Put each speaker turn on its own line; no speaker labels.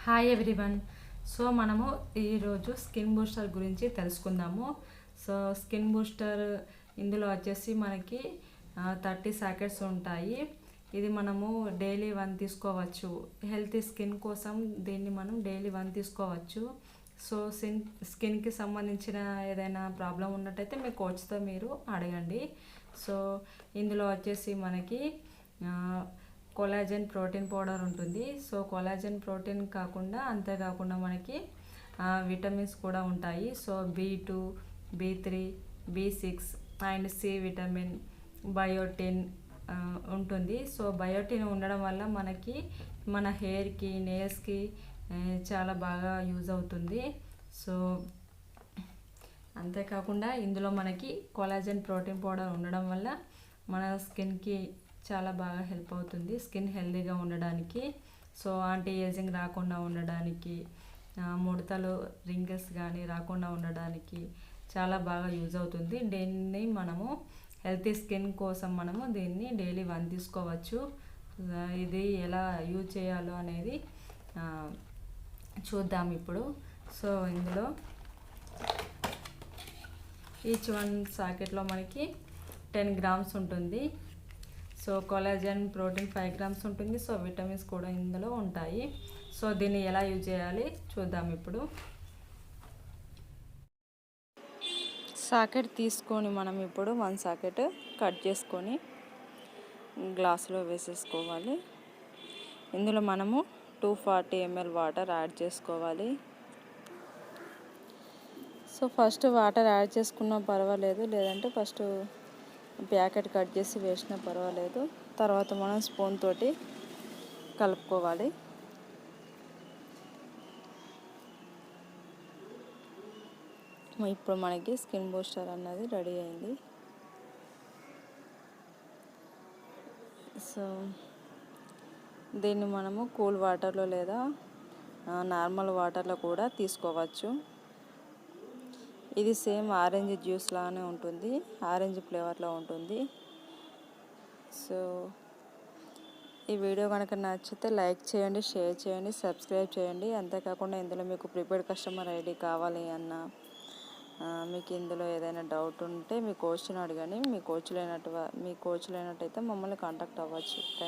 Hi everyone. So మనము ఈరోజు skin booster గురించి తెలుసుకుందాము. సో స్కిన్ బూస్టర్ ఇందులో వచ్చేసి మనకి 30 ప్యాకెట్స్ ఉంటాయి. ఇది మనము డైలీ 1 తీసుకోవచ్చు. హెల్తీ స్కిన్ కోసం దీన్ని మనం డైలీ 1 తీసుకోవచ్చు. సో స్కిన్కి సంబంధించిన ఏదైనా ప్రాబ్లం ఉన్నట్టయితే మీ కోచ్తో మీరు అడగండి. సో ఇందులో వచ్చేసి మనకి కొలాజన్ ప్రోటీన్ పౌడర్ ఉంటుంది. సో కొలాజన్ ప్రోటీన్ కాకుండా అంతేకాకుండా మనకి విటమిన్స్ కూడా ఉంటాయి. So B2, B3, B6 and C vitamin, biotin ఉంటుంది. సో బయోటిన్ ఉండడం వల్ల మనకి మన హెయిర్కి, నెయిల్స్కి చాలా బాగా యూజ్ అవుతుంది. సో అంతేకాకుండా ఇందులో మనకి కొలాజన్ ప్రోటీన్ పౌడర్ ఉండడం వల్ల మన స్కిన్కి చాలా బాగా హెల్ప్ అవుతుంది, స్కిన్ హెల్తీగా ఉండడానికి. సో యాంటీ ఏజింగ్ రాకుండా ఉండడానికి, ముడతలు, రింగిల్స్ కానీ రాకుండా ఉండడానికి చాలా బాగా యూజ్ అవుతుంది. దీన్ని మనము హెల్తీ స్కిన్ కోసం మనము దీన్ని డైలీ 1 తీసుకోవచ్చు. ఇది ఎలా యూజ్ చేయాలో అనేది చూద్దాం ఇప్పుడు. సో ఇందులో ఈచ్ 1 ప్యాకెట్లో మనకి 10 గ్రామ్స్ ఉంటుంది. సో కొలాజన్ ప్రోటీన్ 5 గ్రామ్స్ ఉంటుంది. సో విటమిన్స్ కూడా ఇందులో ఉంటాయి. సో దీన్ని ఎలా యూజ్ చేయాలి చూద్దాం ఇప్పుడు. సాకెట్ తీసుకొని మనం ఇప్పుడు 1 సాకెట్ కట్ చేసుకొని గ్లాసులో వేసేసుకోవాలి. ఇందులో మనము 240 ml వాటర్ యాడ్ చేసుకోవాలి. సో ఫస్ట్ వాటర్ యాడ్ చేసుకున్నా పర్వాలేదు, లేదంటే ఫస్ట్ ప్యాకెట్ కట్ చేసి వేసినా పర్వాలేదు. తర్వాత మనం స్పూన్ తోటి కలుపుకోవాలి. ఇప్పుడు మనకి స్కిన్ బూస్టర్ అన్నది రెడీ అయింది. సో దీన్ని మనము కూల్ వాటర్లో లేదా నార్మల్ వాటర్లో కూడా తీసుకోవచ్చు. ఇది సేమ్ ఆరెంజ్ జ్యూస్ లానే ఉంటుంది, ఆరెంజ్ ఫ్లేవర్లో ఉంటుంది. సో ఈ వీడియో కనుక నచ్చితే లైక్ చేయండి, షేర్ చేయండి, సబ్స్క్రైబ్ చేయండి. అంతేకాకుండా ఇందులో మీకు ప్రిపేర్డ్ కస్టమర్ ఐడి కావాలి అన్నా, మీకు ఇందులో ఏదైనా డౌట్ ఉంటే మీ కోచ్ని అడగండి. మీ కోచ్ లేనట్టయితే మమ్మల్ని కాంటాక్ట్ అవ్వచ్చు. Thank you.